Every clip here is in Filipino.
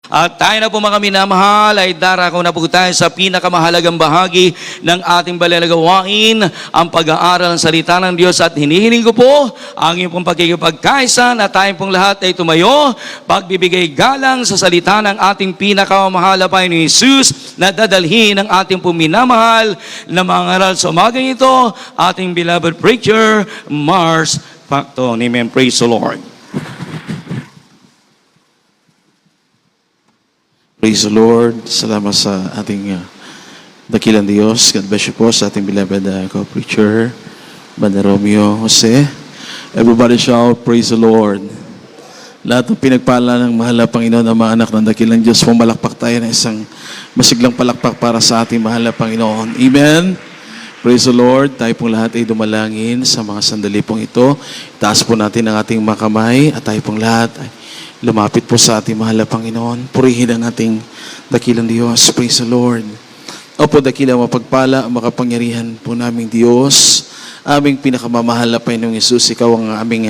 At tayo na po mga minamahal ay darako na po tayo sa pinakamahalagang bahagi ng ating balalagawain, ang pag-aaral ng salita ng Diyos. At hinihiling ko po ang iyong pong pagkikipagkaisa na tayong pong lahat ay tumayo, pagbibigay galang sa salita ng ating pinakamahal na Panginoon Jesus na dadalhin ng ating pong minamahal na mga ngaral sa umagang ito, ating beloved preacher, Mars Facton. Amen. Praise the Lord. Praise the Lord. Salamat sa ating dakilang Diyos. God bless you po sa ating beloved co-preacher, Brother Romeo Jose. Everybody shout, praise the Lord. Lahat ng pinagpala ng mahal na Panginoon ang mga anak ng dakilang Diyos, pumalakpak tayo ng isang masiglang palakpak para sa ating mahal na Panginoon. Amen. Praise the Lord. Tayo pong lahat ay dumalangin sa mga sandali pong ito. Itaas po natin ang ating mga kamay at tayo pong lahat ay lumapit po sa ating mahal na Panginoon. Purihin ang ating dakilang Diyos. Praise the Lord. Opo, dakilang mapagpala, makapangyarihan po naming Diyos. Aming pinakamamahal na Panginoong Yesus, ikaw ang aming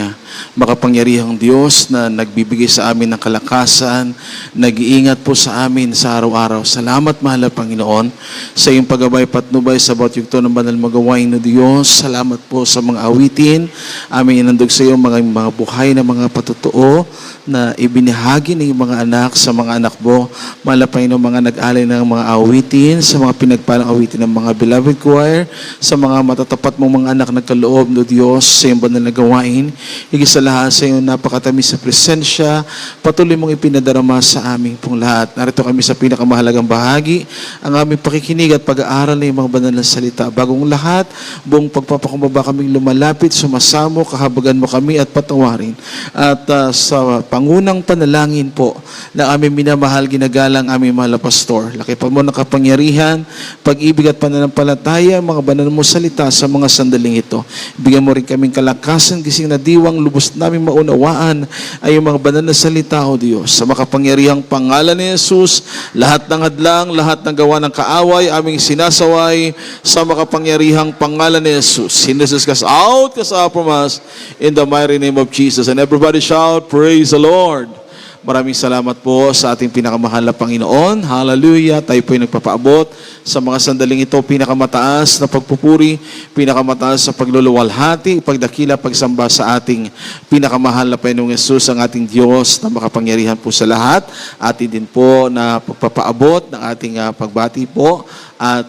makapangyarihang Diyos na nagbibigay sa amin ng kalakasan, nag-iingat po sa amin sa araw-araw. Salamat, mahal na Panginoon, sa iyong paggabay patnubay sa bawat yugto ng banal magawain ng Diyos. Salamat po sa mga awitin, aming inandog sa iyo mga buhay na mga patutuo na ibinahagi ng mga anak sa mga anak mo. Mahal na Panginoon, mga nag-alay ng mga awitin, sa mga pinagpalang awitin ng mga beloved choir, sa mga matatapat mong mga anak nagkaloob no Diyos sa iyong banal na gawain. Higit sa lahat sa iyong napakatamis sa presensya, patuloy mong ipinadarama sa aming pong lahat. Narito kami sa pinakamahalagang bahagi, ang aming pakikinig at pag-aaral ng mga banal na salita. Bagong lahat, buong pagpapakumbaba kaming lumalapit, sumasamo, kahabagan mo kami at patawarin. At sa pangunang panalangin po na aming minamahal, ginagalang aming mahal na pastor, laki pa mo ng kapangyarihan, pag-ibig at pananampalataya, mga banal mo salita sa mga sandaling ito. Bigyan mo rin kaming kalakasan, gising na diwang, lubos namin maunawaan ay yung mga banal na salita, O Diyos. Sa makapangyarihang pangalan ni Jesus, lahat ng hadlang, lahat ng gawa ng kaaway, aming sinasaway sa makapangyarihang pangalan ni Jesus. Sin Jesus cast out, cast out from us, in the mighty name of Jesus. And everybody shout, praise the Lord. Maraming salamat po sa ating pinakamahal na Panginoon. Hallelujah. Tayo po ay nagpapaabot sa mga sandaling ito, pinakamataas na pagpupuri, pinakamataas sa pagluluwalhati, pagdakila, pagsamba sa ating pinakamahal na Panginoong Yesus, ang ating Diyos na makapangyarihan po sa lahat. Atin din po na pagpapaabot ng ating pagbati po at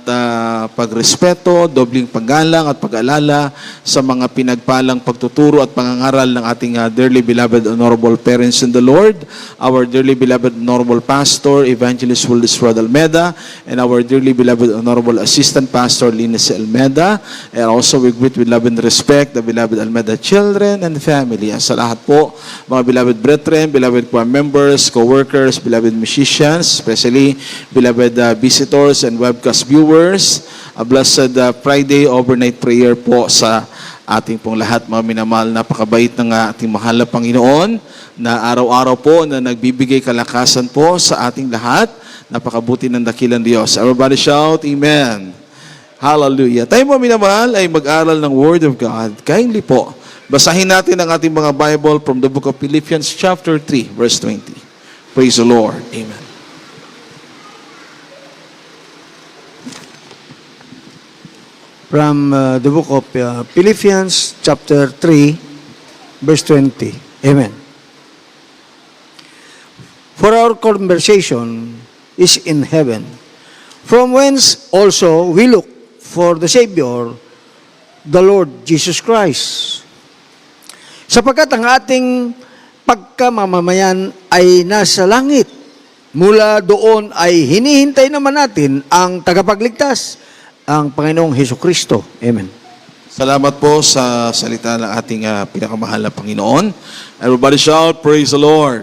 pagrespeto, dobling paggalang at pag-alala sa mga pinagpalang pagtuturo at pangangaral ng ating dearly beloved honorable parents in the Lord, our dearly beloved honorable pastor, Evangelist Wildes Rod Almeda, and our dearly beloved honorable assistant pastor, Linus Almeda, and also we greet with love and respect the beloved Almeda children and family. Sa lahat po, mga beloved brethren, beloved choir members, co-workers, beloved musicians, especially beloved visitors and webcast viewers, a blessed Friday overnight prayer po sa ating pong lahat, mga minamahal. Napakabait ng ating mahal na Panginoon na araw-araw po na nagbibigay kalakasan po sa ating lahat. Napakabuti ng dakilang Diyos. Everybody shout, Amen. Hallelujah. Tayo mga minamahal ay mag-aral ng Word of God. Kindly po, basahin natin ang ating mga Bible from the book of Philippians chapter 3, verse 20. Praise the Lord. Amen. From the book of Philippians chapter 3, verse 20. Amen. For our conversation is in heaven, from whence also we look for the Savior, the Lord Jesus Christ. Sapagkat ang ating pagkamamamayan ay nasa langit, mula doon ay hinihintay naman natin ang tagapagligtas, ang Panginoong Hesukristo. Amen. Salamat po sa salita ng ating pinakamahal na Panginoon. Everybody shout, praise the Lord.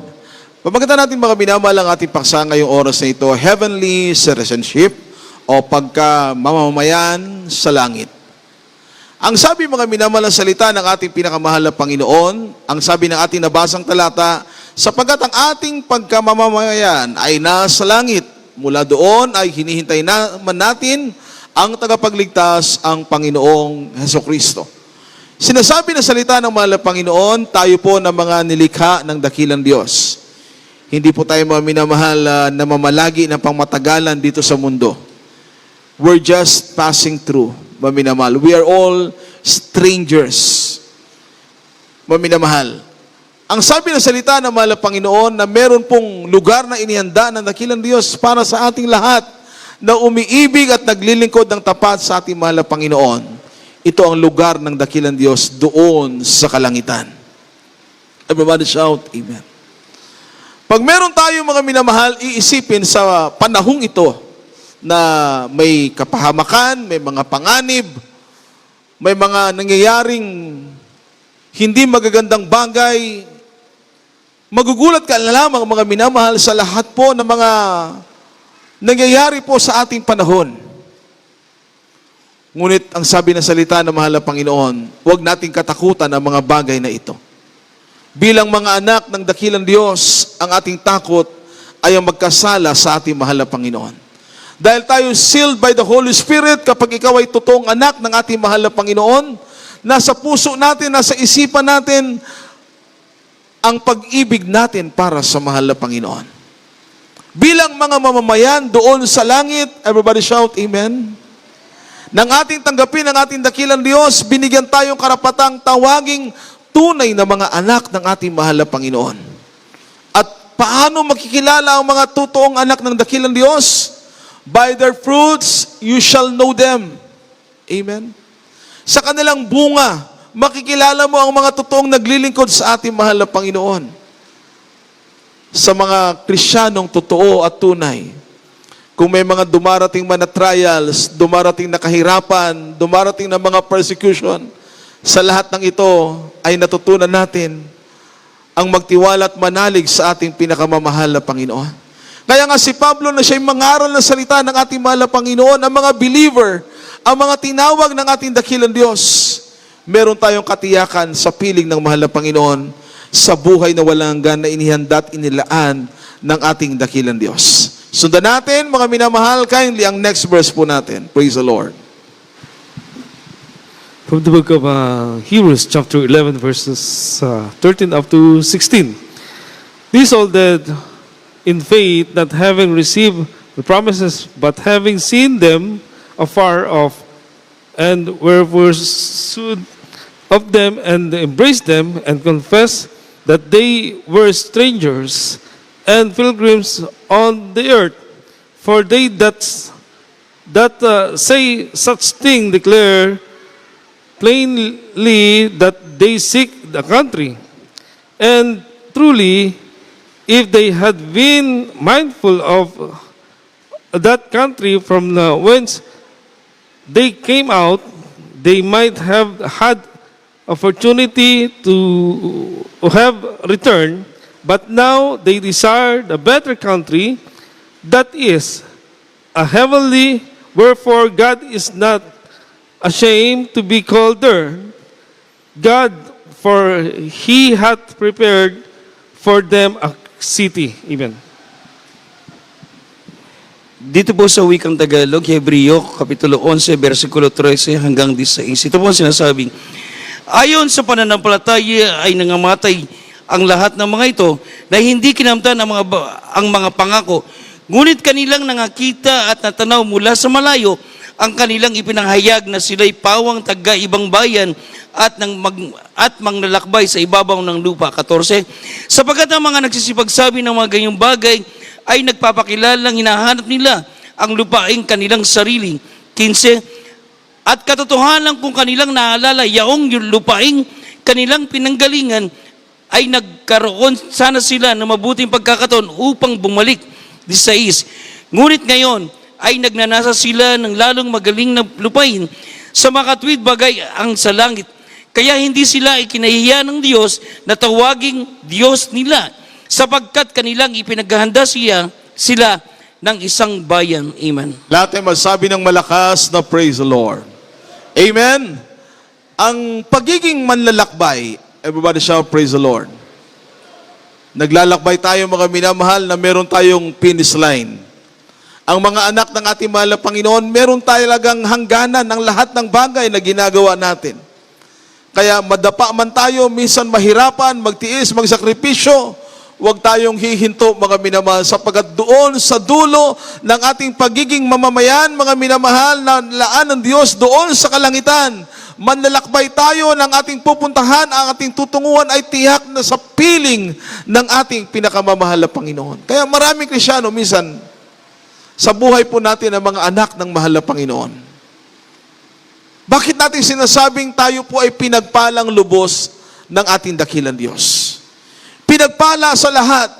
Pamagatan natin mga minamahal ang ating paksa ngayong oras na ito, heavenly citizenship o pagkamamamayan sa langit. Ang sabi mga minamahal na salita ng ating pinakamahal na Panginoon, ang sabi ng ating nabasang talata, sapagkat ang ating pagkamamamayan ay nasa langit, mula doon ay hinihintay naman natin ang tagapagligtas, ang Panginoong Hesukristo. Sinasabi na salita ng mahal na Panginoon, tayo po na mga nilikha ng dakilang Diyos. Hindi po tayo mga minamahal na mamalagi ng pangmatagalan dito sa mundo. We're just passing through, mga minamahal. We are all strangers, mga minamahal. Ang sabi ng salita ng mahal na Panginoon na meron pong lugar na inihanda ng dakilang Diyos para sa ating lahat na umiibig at naglilingkod ng tapat sa ating mahal na Panginoon. Ito ang lugar ng dakilang Diyos doon sa kalangitan. Everybody shout, Amen. Pag meron tayo mga minamahal, iisipin sa panahong ito na may kapahamakan, may mga panganib, may mga nangyayaring hindi magagandang bagay, magugulat ka na lamang mga minamahal sa lahat po ng mga nangyayari po sa ating panahon. Ngunit ang sabi ng salita ng mahal na Panginoon, huwag nating katakutan ang mga bagay na ito. Bilang mga anak ng dakilang Diyos, ang ating takot ay ang magkasala sa ating mahal na Panginoon. Dahil tayo sealed by the Holy Spirit, kapag ikaw ay totoong anak ng ating mahal na Panginoon, nasa puso natin, nasa isipan natin, ang pag-ibig natin para sa mahal na Panginoon. Bilang mga mamamayan doon sa langit, everybody shout, Amen. Nang ating tanggapin ang ating dakilang Diyos, binigyan tayong karapatang tawaging tunay na mga anak ng ating mahal na Panginoon. At paano makikilala ang mga totoong anak ng dakilang Diyos? By their fruits, you shall know them. Amen. Sa kanilang bunga, makikilala mo ang mga totoong naglilingkod sa ating mahal na Panginoon. Sa mga Kristiyanong totoo at tunay, kung may mga dumarating man na trials, dumarating na kahirapan, dumarating na mga persecution, sa lahat ng ito ay natutunan natin ang magtiwala at manalig sa ating pinakamamahal na Panginoon. Kaya nga si Pablo na siya'y mangaral ng salita ng ating mahal na Panginoon, ang mga believer, ang mga tinawag ng ating dakilang Diyos, meron tayong katiyakan sa piling ng mahal na Panginoon sa buhay na walang hanggan na inihanda at inilaan ng ating dakilang Diyos. Sundan natin, mga minamahal, kindly ang next verse po natin. Praise the Lord. From the book of Hebrews, chapter 11, verses 13 up to 16. These all dead in faith, not having received the promises, but having seen them afar off, and were pursued of them, and embraced them, and confessed that they were strangers and pilgrims on the earth. For they that say such thing declare plainly that they seek the country. And truly, if they had been mindful of that country from whence they came out, they might have had opportunity to have returned. But now they desire a better country, that is, a heavenly, wherefore God is not ashamed to be called there God, for He hath prepared for them a city. Amen. Dito po sa wikang Tagalog, Hebreo, Kapitulo 11, versikulo 13 hanggang 16. Ito po ang sinasabing, ayon sa pananampalataya ay nangamatay ang lahat ng mga ito na hindi kinamtan ang mga pangako. Ngunit kanilang nangakita at natanaw mula sa malayo ang kanilang ipinahayag na sila'y pawang taga-ibang bayan at mangnalakbay sa ibabaw ng lupa. 14. Sapagkat ang mga nagsisipagsabi ng mga ganyang bagay ay nagpapakilalang hinahanap nila ang lupaing kanilang sarili. 15. At katotohanan kung kanilang naalala yaong yung lupaing kanilang pinanggalingan ay nagkaroon sana sila ng mabuting pagkakataon upang bumalik. 16. Ngunit ngayon ay nagnanasa sila ng lalong magaling na lupain sa makatwid bagay ang sa langit. Kaya hindi sila ikinahiya ng Diyos na tawaging Diyos nila, sapagkat kanilang ipinaghahanda sila ng isang bayan. Amen. Lahat ay masabi ng malakas na praise the Lord. Amen. Ang pagiging manlalakbay, everybody shout praise the Lord. Naglalakbay tayo mga minamahal na meron tayong finish line. Ang mga anak ng ating mahal na Panginoon, meron talagang hangganan ng lahat ng bagay na ginagawa natin. Kaya madapa man tayo, minsan mahirapan, magtiis, magsakripisyo, huwag tayong hihinto, mga minamahal, sapagkat doon sa dulo ng ating pagiging mamamayan, mga minamahal, na laan ng Diyos doon sa kalangitan, manlalakbay tayo ng ating pupuntahan, ang ating tutunguhan ay tiyak na sa piling ng ating pinakamamahal na Panginoon. Kaya maraming Kristyano minsan, sa buhay po natin ang mga anak ng mahal na Panginoon. Bakit natin sinasabing tayo po ay pinagpalang lubos ng ating dakilang Diyos? Pinagpala sa lahat,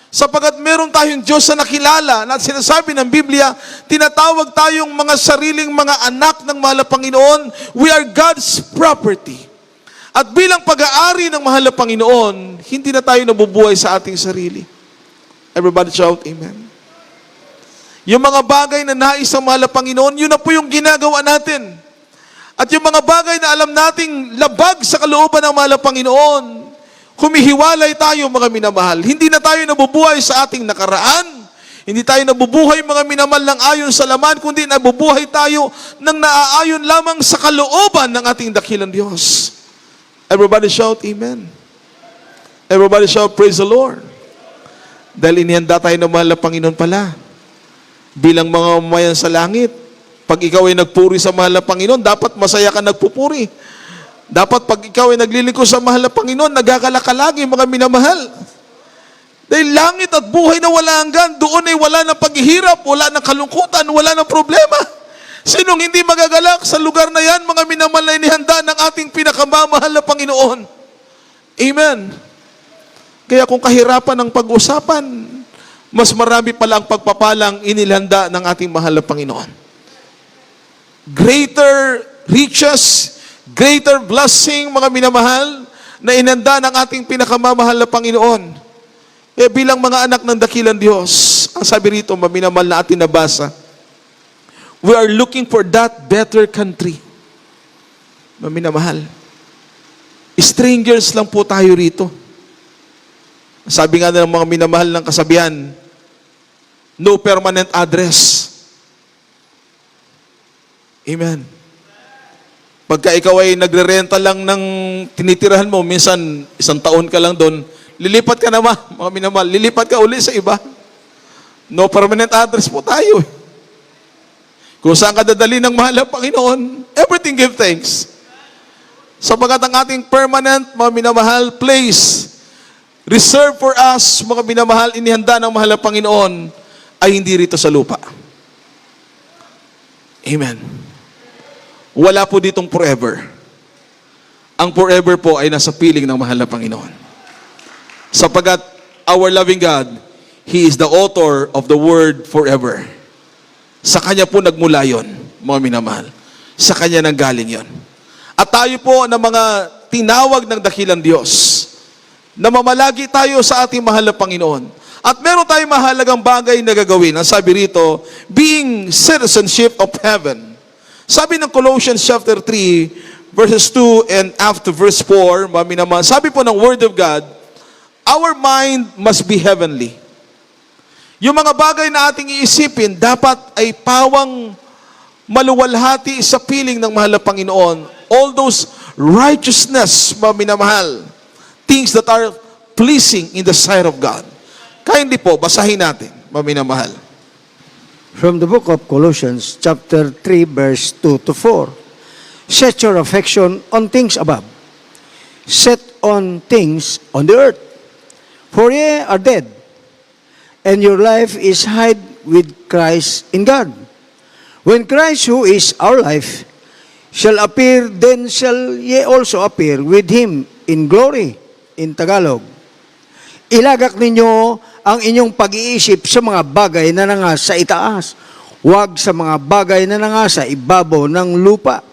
sapagkat meron tayong Diyos na nakilala, na sinasabi ng Biblia, tinatawag tayong mga sariling mga anak ng mahal na Panginoon. We are God's property. At bilang pag-aari ng mahal na Panginoon, hindi na tayo nabubuhay sa ating sarili. Everybody shout, Amen. Yung mga bagay na nais ng mahal na Panginoon, yun na po yung ginagawa natin. At yung mga bagay na alam nating labag sa kalooban ng mahal na Panginoon, humihiwalay tayo, mga minamahal. Hindi na tayo nabubuhay sa ating nakaraan. Hindi tayo nabubuhay, mga minamahal, ng ayon sa laman, kundi nabubuhay tayo ng naaayon lamang sa kalooban ng ating dakilang Diyos. Everybody shout, Amen. Everybody shout, praise the Lord. Dahil inihanda tayo ng mahal na Panginoon pala. Bilang mga mamayan sa langit, pag ikaw ay nagpuri sa mahal na Panginoon, dapat masaya ka nagpupuri. Dapat pag ikaw ay naglilingkod sa mahal na Panginoon, nagkakalaka lagi, mga minamahal. Dahil langit at buhay na wala hanggan, doon ay wala ng paghihirap, wala ng kalungkutan, wala ng problema. Sinong hindi magagalak sa lugar na yan, mga minamahal, na inihanda ng ating pinakamamahal na Panginoon? Amen. Kaya kung kahirapan ang pag-usapan, mas marami pala ang pagpapalang inilhanda ng ating mahal na Panginoon. Greater riches, greater blessing, mga minamahal, na inanda ng ating pinakamamahal na Panginoon. Eh, bilang mga anak ng dakilang Diyos, ang sabi rito, maminamahal na ating nabasa, we are looking for that better country. Maminamahal. Strangers lang po tayo rito. Sabi nga ng mga minamahal ng kasabihan, no permanent address. Amen. Pagka ikaw ay nagre-renta lang ng tinitirahan mo, minsan 1 taon ka lang doon, lilipat ka naman, mga minamahal, lilipat ka uli sa iba. No permanent address po tayo. Kung saan ka dadali ng mahal na Panginoon, everything give thanks. Sapagkat ang ating permanent, mga minamahal, place, reserved for us, mga minamahal, inihanda ng mahal na Panginoon, ay hindi rito sa lupa. Amen. Wala po ditong forever. Ang forever po ay nasa piling ng mahal na Panginoon. Sapagkat our loving God, He is the author of the word forever. Sa Kanya po nagmula yon, mga minamahal. Sa Kanya nanggaling yon. At tayo po na mga tinawag ng dakilang Diyos, na mamalagi tayo sa ating mahal na Panginoon. At meron tayong mahalagang bagay na gagawin. Ang sabi rito, being citizenship of heaven. Sabi ng Colossians chapter 3, verses 2 and after verse 4, mami naman, sabi po ng Word of God, our mind must be heavenly. Yung mga bagay na ating iisipin, dapat ay pawang maluwalhati sa piling ng mahal na Panginoon. All those righteousness, mami namahal, things that are pleasing in the sight of God. Kaya hindi po, basahin natin, mami namahal. From the book of Colossians, chapter 3, verse 2 to 4. Set your affection on things above. Set on things on the earth. For ye are dead, and your life is hid with Christ in God. When Christ, who is our life, shall appear, then shall ye also appear with Him in glory. In Tagalog, ilagak ninyo ang inyong pag-iisip sa mga bagay na nangasa sa itaas, huwag sa mga bagay na nangasa sa ibabaw ng lupa.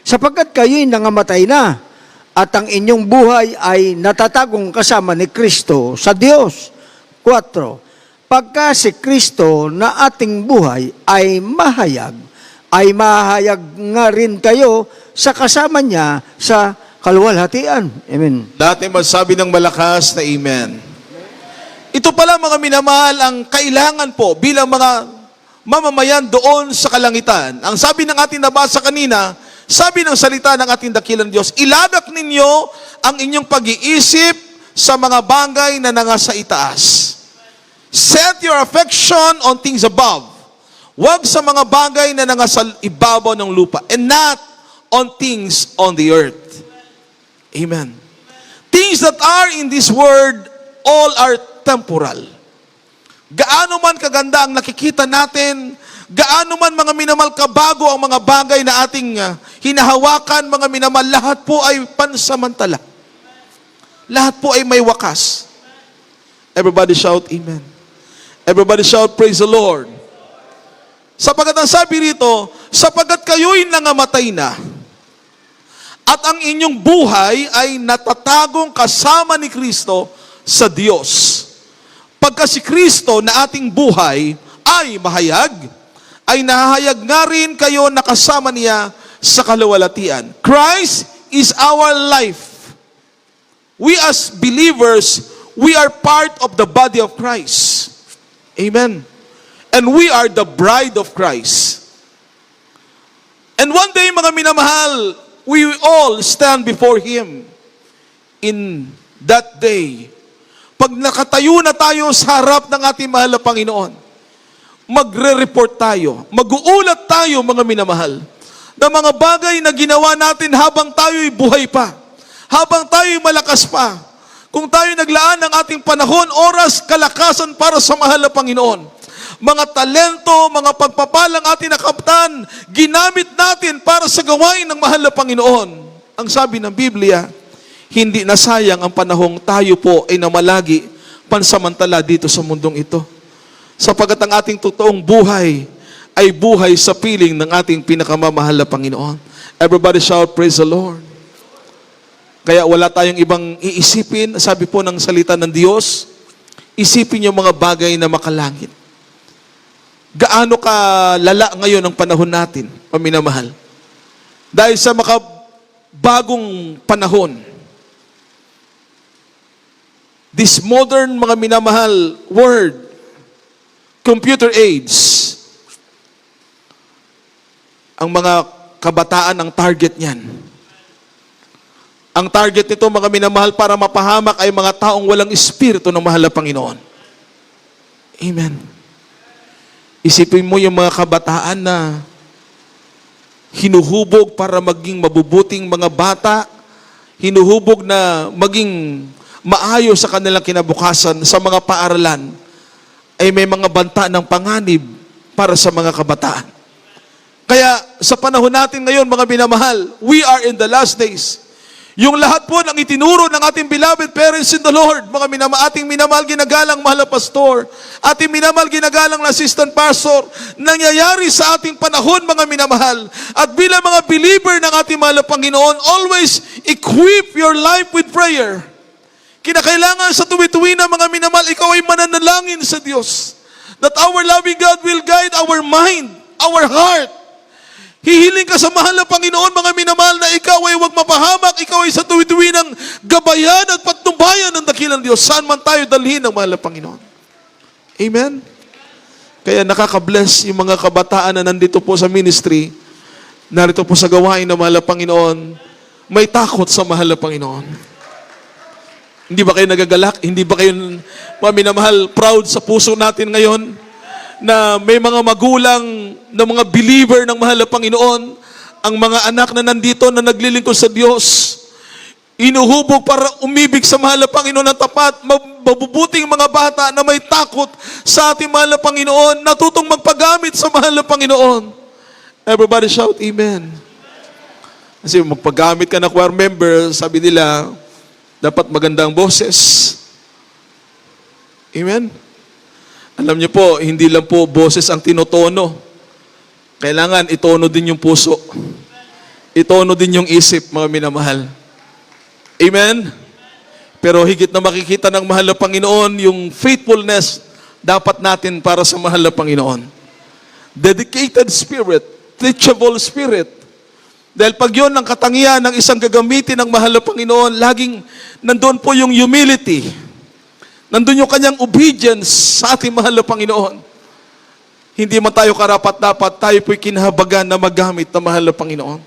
Sapagkat kayo'y nangamatay na, at ang inyong buhay ay natatagong kasama ni Kristo sa Diyos. 4. Pagka si Kristo na ating buhay ay mahayag nga rin kayo sa kasama niya sa kaluwalhatian. Amen. Dati masabi ng malakas na Amen. Ito pala, mga minamahal, ang kailangan po bilang mga mamamayan doon sa kalangitan. Ang sabi ng ating nabasa kanina, sabi ng salita ng ating dakilang Diyos, ilagak ninyo ang inyong pag-iisip sa mga bagay na nangasa itaas. Set your affection on things above. Huwag sa mga bagay na nangasa ibabaw ng lupa, and not on things on the earth. Amen. Things that are in this world, all are temporal. Gaano man kaganda ang nakikita natin, gaano man mga minamahal kabago ang mga bagay na ating hinahawakan, mga minamahal, lahat po ay pansamantala. Lahat po ay may wakas. Everybody shout, Amen. Everybody shout, praise the Lord. Sapagkat ang sabi rito, sapagkat kayo'y nangamatay na, at ang inyong buhay ay natatagong kasama ni Kristo sa Diyos. Pagka si Kristo na ating buhay ay mahayag, ay nahahayag nga rin kayo na kasama niya sa kaluwalhatian. Christ is our life. We as believers, we are part of the body of Christ. Amen. And we are the bride of Christ. And one day, mga minamahal, we will all stand before Him in that day. Pag nakatayo na tayo sa harap ng ating mahal na Panginoon, magre-report tayo, mag-uulat tayo, mga minamahal, na mga bagay na ginawa natin habang tayo'y buhay pa, habang tayo'y malakas pa, kung tayo naglaan ng ating panahon, oras, kalakasan para sa mahal na Panginoon. Mga talento, mga pagpapalang ating nakamtan, ginamit natin para sa gawain ng mahal na Panginoon. Ang sabi ng Biblia, hindi nasayang ang panahong tayo po ay namalagi pansamantala dito sa mundong ito. Sapagkat ang ating totoong buhay ay buhay sa piling ng ating pinakamamahal na Panginoon. Everybody shout, praise the Lord. Kaya wala tayong ibang iisipin. Sabi po ng salita ng Diyos, isipin yung mga bagay na makalangit. Gaano ka lala ngayon ang panahon natin, paminamahal? Dahil sa makabagong panahon, this modern, mga minamahal, world, computer age, ang mga kabataan ang target niyan. Ang target nito, mga minamahal, para mapahamak ay mga taong walang espiritu ng mahal na Panginoon. Amen. Isipin mo yung mga kabataan na hinuhubog para maging mabubuting mga bata, hinuhubog na maging maayos sa kanilang kinabukasan sa mga paaralan, ay may mga banta ng panganib para sa mga kabataan. Kaya sa panahon natin ngayon, mga minamahal, we are in the last days. Yung lahat po ng itinuro ng ating beloved parents in the Lord, mga ating minamahal ginagalang mahal na pastor, ating minamahal ginagalang na assistant pastor, nangyayari sa ating panahon, mga minamahal. At bilang mga believer ng ating mahal na Panginoon, always equip your life with prayer. Kinakailangan sa tuwi-tuwi na, mga minamahal, ikaw ay mananalangin sa Diyos, that our loving God will guide our mind, our heart. Hihiling ka sa mahal na Panginoon, mga minamahal, na ikaw ay huwag mapahamak, ikaw ay sa tuwi-tuwi ng gabayan at patnubayan ng dakilang Diyos. Saan man tayo dalhin ng mahal na Panginoon. Amen? Kaya nakaka-bless yung mga kabataan na nandito po sa ministry, narito po sa gawain ng mahal na Panginoon, may takot sa mahal na Panginoon. Hindi ba kayo nagagalak? Hindi ba kayo, mga minamahal, proud sa puso natin ngayon? Na may mga magulang na mga believer ng mahal na Panginoon, ang mga anak na nandito na naglilingkod sa Diyos, inuhubog para umibig sa mahal na Panginoon ng tapat, mabubuting mga bata na may takot sa ating mahal na Panginoon, natutong magpagamit sa mahal na Panginoon. Everybody shout, Amen. Kasi magpagamit ka na choir member, sabi nila, dapat magandang boses. Amen? Alam niyo po, hindi lang po boses ang tinotono. Kailangan itono din yung puso. Itono din yung isip, mga minamahal. Amen? Pero higit na makikita ng mahal na Panginoon, yung faithfulness dapat natin para sa mahal na Panginoon. Dedicated spirit, teachable spirit. Dahil pag yun ang katangian ng isang gagamitin ng mahal na Panginoon, laging nandun po yung humility. Nandun yung kanyang obedience sa ating mahal na Panginoon. Hindi man tayo karapat-dapat, tayo po'y kinahabagan na magamit ng mahal na Panginoon.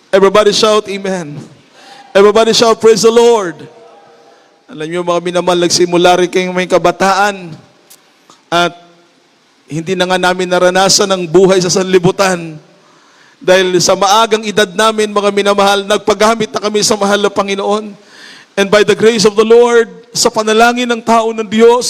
Everybody shout, Amen. Everybody shout, praise the Lord. Alam niyo mga minamahal, nagsimula rin kayong may kabataan at hindi na nga namin naranasan ang buhay sa sanlibutan. Dahil sa maagang edad namin, mga minamahal, nagpagamit na kami sa mahal na Panginoon. And by the grace of the Lord, sa panalangin ng tao ng Diyos,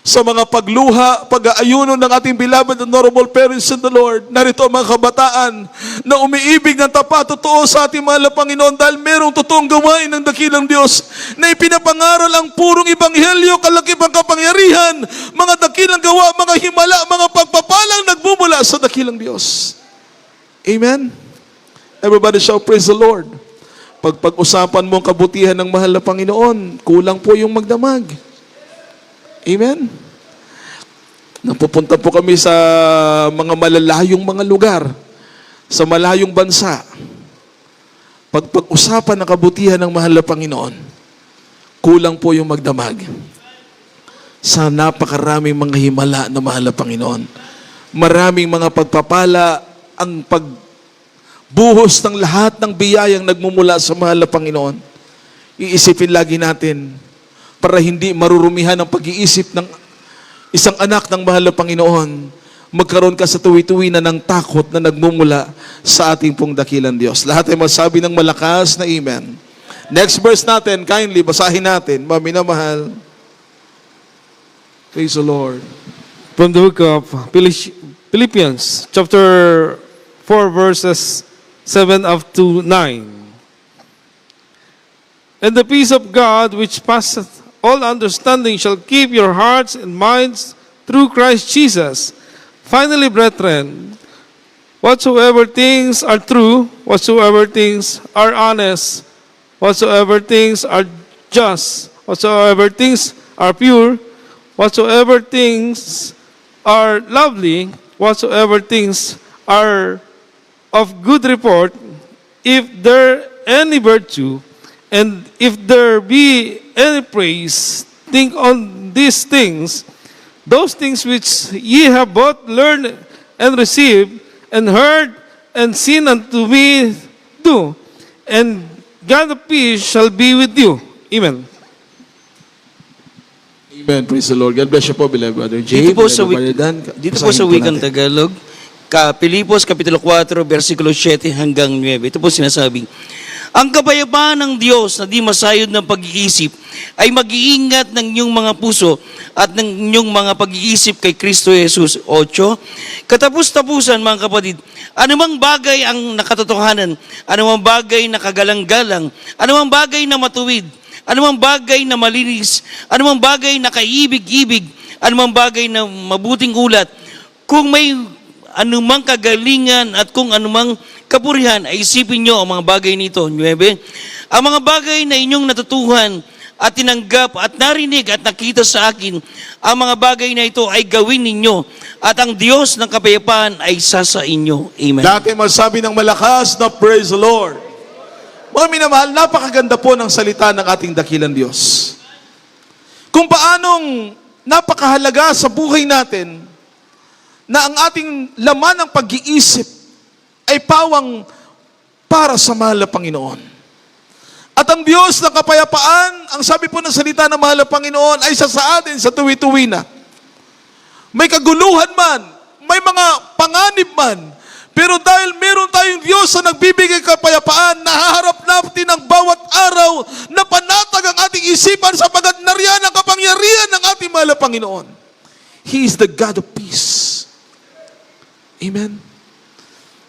sa mga pagluha, pag-aayuno ng ating beloved and honorable parents in the Lord, narito ang mga kabataan na umiibig ng tapat, totoo sa ating mahal na Panginoon dahil merong totoong gawain ng dakilang Diyos na ipinapangaral ang purong ebanghelyo, kalakipang kapangyarihan, mga dakilang gawa, mga himala, mga pagpapalang nagmumula sa dakilang Diyos. Amen? Everybody shout, praise the Lord. Pag-usapan mo ang kabutihan ng mahal na Panginoon, kulang po yung magdamag. Amen? Napupunta po kami sa mga malalayong mga lugar, sa malayong bansa. Pag-usapan ang kabutihan ng mahal na Panginoon, kulang po yung magdamag. Sa napakaraming mga himala na mahal na Panginoon. Maraming mga pagpapala ang pagbuhos ng lahat ng biyayang nagmumula sa mahal na Panginoon. Iisipin lagi natin, para hindi marurumihan ang pag-iisip ng isang anak ng mahal na Panginoon, magkaroon ka sa tuwi-tuwi na ng takot na nagmumula sa ating pong dakilang Diyos. Lahat ay masabi ng malakas na amen. Next verse natin, kindly, basahin natin. Maminamahal. Praise the Lord. From the book of Philippians, chapter 4, verses 7 up to 9. And the peace of God, which passeth all understanding, shall keep your hearts and minds through Christ Jesus. Finally, brethren, whatsoever things are true, whatsoever things are honest, whatsoever things are just, whatsoever things are pure, whatsoever things are lovely, whatsoever things are of good report, if there any virtue, and if there be any praise, think on these things, those things which ye have both learned and received, and heard and seen unto me do, and God of peace shall be with you. Amen. Amen. Praise the Lord. God bless you po, beloved Brother Jay. Dito po sa, Brother Dan. dito po Basahin sa wikang natin. Tagalog, Pilipos Kapitulo 4, versikulo 7 hanggang 9. Ito po sinasabi, ang kapayapaan ng Diyos na di masayod ng pag-iisip ay mag-iingat ng inyong mga puso at ng inyong mga pag-iisip kay Kristo Jesus. 8. Katapus-tapusan mga kapatid, anumang bagay ang nakatotohanan, anumang bagay na kagalang-galang, anumang bagay na matuwid, anumang bagay na malinis, anumang bagay na kaibig-ibig, anumang bagay na mabuting ulat, kung may anumang kagalingan at kung anumang kapurihan, ay isipin nyo ang mga bagay nito. 9. Ang mga bagay na inyong natutuhan at tinanggap at narinig at nakita sa akin, ang mga bagay na ito ay gawin ninyo at ang Diyos ng kapayapaan ay isa sa inyo. Amen. Dati masabi ng malakas na praise the Lord. Mga minamahal, napakaganda po ng salita ng ating dakilang Diyos. Kung paanong napakahalaga sa buhay natin na ang ating laman ng pag-iisip ay pawang para sa mahal na Panginoon. At ang Diyos ng kapayapaan, ang sabi po ng salita ng mahal na Panginoon, ay sa atin sa tuwi-tuwi na. May kaguluhan man, may mga panganib man, pero dahil meron tayong Diyos na nagbibigay kapayapaan, nahaharap natin ang bawat araw na panatag ang ating isipan sapagat nariyan ang kapangyarihan ng ating mahal na Panginoon. He is the God of peace. Amen.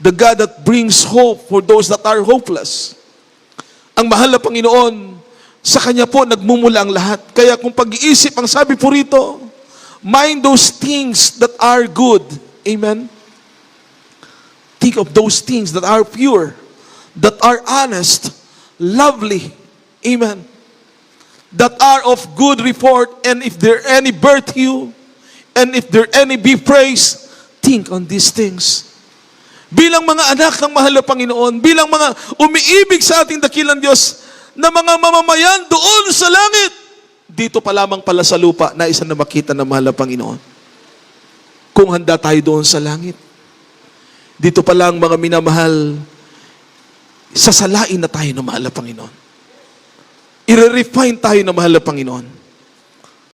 The God that brings hope for those that are hopeless. Ang mahal na Panginoon, sa Kanya po nagmumula ang lahat. Kaya kung pag-iisip, ang sabi po rito, mind those things that are good. Amen? Think of those things that are pure, that are honest, lovely. Amen? That are of good report, and if there any virtue, and if there any be praise, think on these things. Bilang mga anak ng mahal na Panginoon, bilang mga umiibig sa ating dakilang Diyos, na mga mamamayan doon sa langit, dito pa lamang pala sa lupa na isa na makita ng mahal na Panginoon. Kung handa tayo doon sa langit, dito pa lang mga minamahal, sasalain na tayo ng mahal na Panginoon. i-refine tayo na mahal na Panginoon.